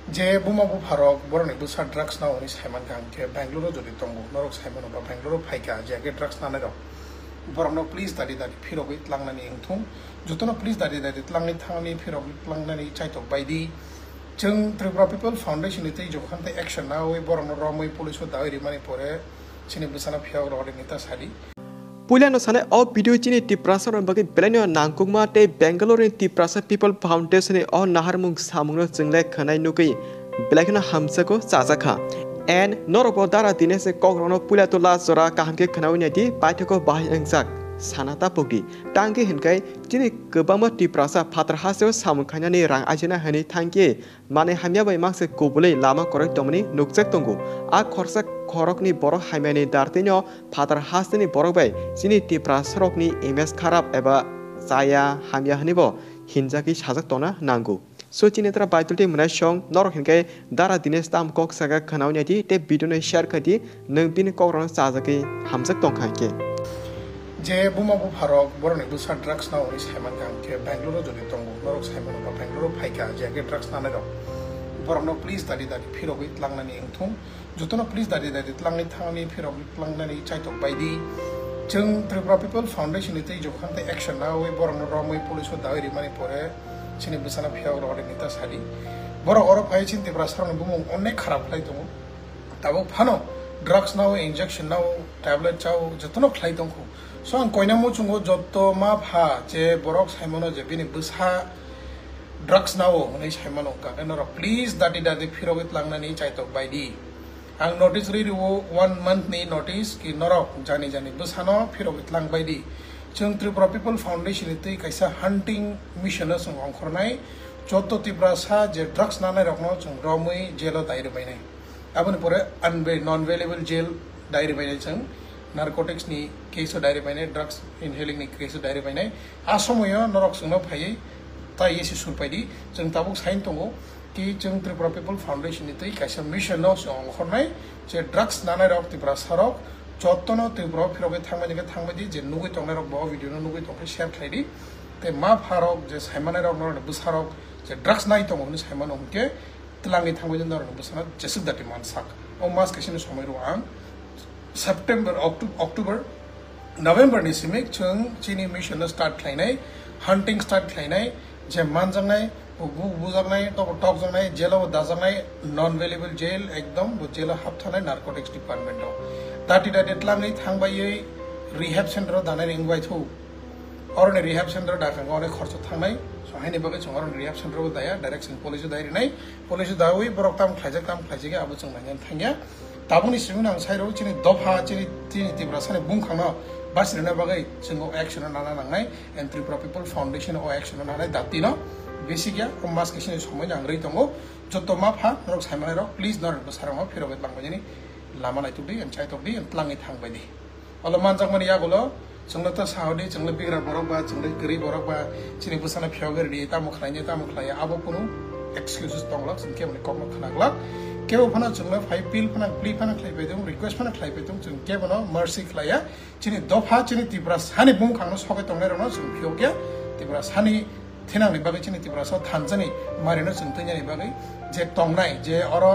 जे बुमाबु भारत बरनि बुसा ड्राग्स नावनि साइमान गांके बेंगलुरु जदि तंगो नरक साइमान बा बेंगलुरु फाइका जेके ड्राग्स नाने रक बरनो प्लीज दादि दादि फिरगै तलांनानि एंथुं जतनो प्लीज दादि दादि तलांनि थांनि फिरगै तलांनानि चाइतो बायदि जों त्रिपुरा पिपल फाउंडेशन इते जखानते एक्शन नावै बरनो रमै पुलिस दाइरि माने परे सिनि बुसाना फियाव रनि निता साली पुलियानो साने अ भिडियो चिनि तिप्रासर बगे बेलानो नांकुमा ते बेंगलोर तिप्रासा पीपल फाउंडेशन अ नाहारमुंग सामुंग जोंले खनाय नुगै बेलाखना हामसको चाजाखा एन नरबो दारा दिनेश कग्रनो पुलिया तो लाजरा काहंके खनावनियादि पाइथको बाहाय अंजाक सानाता पगि टांगे हिनकाय चिनि गोबामा तिप्रासा फातर हासो सामुखानानि रां आजिना हनि थांके माने हामिया बाय मासे कोबुलै लामा करक तमनि नुकजक तंगु आ खरसा खरकनि बर हामियानि दारतेनो फातर हासनि बरबाय चिनि तिप्रासरकनि इमेज खराब एबा जाया हामिया हनिबो हिनजाकि साजक तना नांगौ सचिनेत्रा बायतुलते मनाय सं नरक हिनकाय दारा दिनेश दाम कक सागा खनावनियादि ते भिडियोनि शेयर खदि नोंबिनि कग्रन साजाकि हामजक तंखाके जे बुमाबु भारत बरनि बुसा ड्राग्स नावनि साइमान गांके बेंगलुरु जदि तंगो नरक साइमान बा बेंगलुरु फाइका जेके ड्राग्स नाने रक बरनो प्लीज दादि दादि फिरगै तलांनानि एंथुं जतनो प्लीज दादि दादि तलांनि थांनि फिरगै तलांनानि चाइतो बायदि जों त्रिपुरा पिपल फाउंडेशन इते जखानते एक्शन नावै बरनो रमै पुलिस दाइरि माने परे सिनि बुसाना फियाव रनि निता साली बर अर फाइ चिन त्रिपुरा सरनि बुमु अनेक खराब खालाय दङ ताबो फानो ड्राग्स नाव इंजेक्शन नाव टैबलेट चाव जतनो खालाय दंखौ सो आं कयना मुचुंगो जत्तो मा फा जे बरक साइमनो जे बिनि बुसा ड्राग्स नाव नै साइमनो का प्लीज दादि दादि फिरगै तलांनानि चाइतो बायदि आं नोटिस रिरिवो 1 month नि नोटिस कि नरक जानि जानि बुसानो फिरगै तलां बायदि जों त्रिपुरा पिपल फाउंडेशन इते कैसा हंटिंग मिशन जों अंखरनाय जत्तो त्रिपुरा सा जे ड्राग्स नानाय रखनो जों रमै जेल दाइरि बायनाय आबनि परे नॉन अवेलेबल जेल दाइरि बायनाय जों नारकोटिक्स नि केस दाइरि बायनाय ड्राग्स इनहेलिंग नि केस दाइरि बायनाय आ समय नरक जोंनो फायै ता येसि सुरपायदि जों ताबुक साइन दंगो कि जों त्रिपुरा पिपल फाउंडेशन इते कैसा मिशन जों अंखरनाय जे ड्राग्स नानाय रक त्रिपुरा सारक जत्तनो त्रिपुरा फिरगै थांबायदि जे नुगै तंनाय रक बा भिडियो नुगै तंखै शेयर खालायदि ते मा फारक जे साइमानाय रक नरक बुसारक जे ड्राग्स नाय तंगो नि साइमान हमके तलांगै थांबायदि नरक बुसाना जेसुक दाति मानसाक ओ मास कैसे समय रो आं सेप्टेम्बर अक्टोबर नवेम्बर नि सिमिक जों चिनि मिशन स्टार्ट खालायनाय हंटिंग स्टार्ट खालायनाय जे मानजांनाय बुजांनाय टक जांनाय जेलाव दाजांनाय नॉन अवेलेबल जेल एकदम जेलाव हाबथानाय नारकोटिक्स डिपार्टमेंटआव दाति दाति तलांगै थांबायै रिहेब सेंटर दानाय इंबाय थौ अरने रिहेब सेंटर दाखांगौ अनेक खर्च थांनाय सहायनि बागै जों अरने रिहेब सेंटरबो दाया डाइरेक्ट जों पुलिस दाइरिनाय पुलिस दावै बरक ताम खायजागे आबो जों नायनानै थांया ताबुनि सिमुन आं साइराव चिनि दफा चिनि त्रिपुरा साने बुंखांना बासिनो बागै जोंखौ एक्शन नाना नांनाय end Tripura people foundation a action नानाय दातिनो बेसिकिया मास कैसे समय आं रै दंगो जत्तो मा फा नरक साइमानाय रक प्लीज नरक साराव फिरगै तलांबायनि लामा नायथुदि एन्ड चाइथुदि एन्ड तलांगै थांबायदि अल मानजांमानि यागोलो जोंनो त साहदि जोंनो बिग्रा बरक बा जोंनो गरी बरक बा चिनि बुसाना फियावगेरदि तामुखलाय आबो कुनु एक्सक्यूजेस दंलाक जों केबने कमनो खनागलाक केबो फना जोंनो फाइ पिल फना प्ली फना खालायबाय दं रिक्वेस्ट फना खालायबाय दं जों केबनो मर्सी खालाया चिनि दफा चिनि त्रिपुरा सानि बुंखांनो सबै तंनाय रनो जों फियोगे त्रिपुरा सानि थिनांनि बागै चिनि त्रिपुरा सा थानजानि मारिनो जों तैनानि बागै जे तंनाय जे अर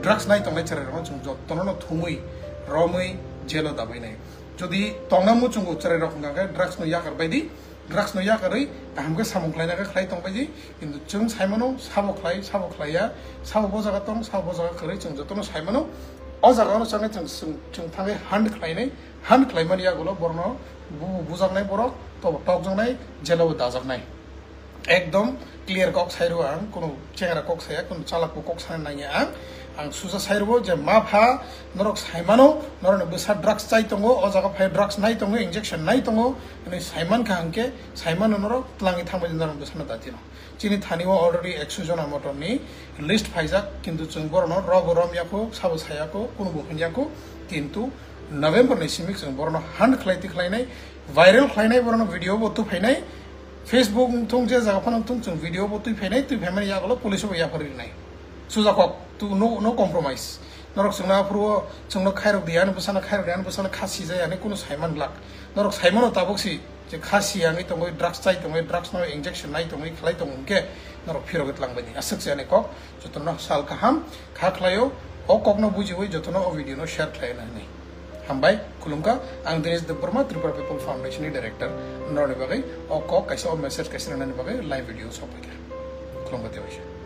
ड्राग्स नाय तंनाय चेरेरनो जों जत्तनो थुमै रमै जेलो दाबायनाय जदि तंना मुचुंगो चेरेर रखंगा ड्राग्स नो याकार बायदि ड्राग्स नो याकारै हमके सामुखलायनाय खालाय तंबायदि किन्तु जों साइमनो साबोख्लाया साबो बजागा तंग साबो बजागा खरै जों जतनो साइमनो अ जागानो संगे जों थाङै हान्ड खालायमानि यागोलो बरनो बुजागनाय बरक टक जांनाय जेलाव दाजागनाय एकदम क्लियर कक साइरो आं कोनो चेंगरा कक साया कोनो चालाकको कक साना नाया आं सुजा साइरो जे मा फा नरक साइमानो नरनो बुसा ड्राग्स चाइ तंगो अ जागा फाइ ड्राग्स नाय तंगो इंजेक्शन नाय तंगो नै साइमान का हंके साइमान नरक तलांगि थांबाय नरनो बुसाना दातिनो चिनि थानिव अलरेडी 100 जना मटरनि लिस्ट फाइजाक किन्तु जों बरनो रम याको साबो सायाको कोनो बुहनियाको किन्तु नवेम्बर नि सिमिक जों बरनो हान्ड खालायनाय भाइरल खालायनाय बरनो भिडियो बतु फाइनाय फेसबुक थों जे जागा फन थों जों भिडियो बतु फाइनाय तु फेमानि यागलो पुलिसबो याफरिनाय सुजाकक तु नो कम्प्रोमाइज नरक जोंना फुरो जोंनो खायरक दियानो बुसाना खासि जायाने कोनो साइमान ब्लाक नरक साइमानो ताबुकसि जे खासि आंगै तंगै ड्राग्स चाइ तंगै ड्राग्स नो इंजेक्शन नाय तंगै खालाय तंगै norok phiroget langbani asuk jane kok jotono sal kaham kha khlayo o kok no bujiwi jotono o video no share khlaina ni hambai kulumka ang Dinesh Debbarma Tripura People Foundation ni director norne bagai o kok kaisa o message kaisa nani bagai live video sopai kulumka dewaisha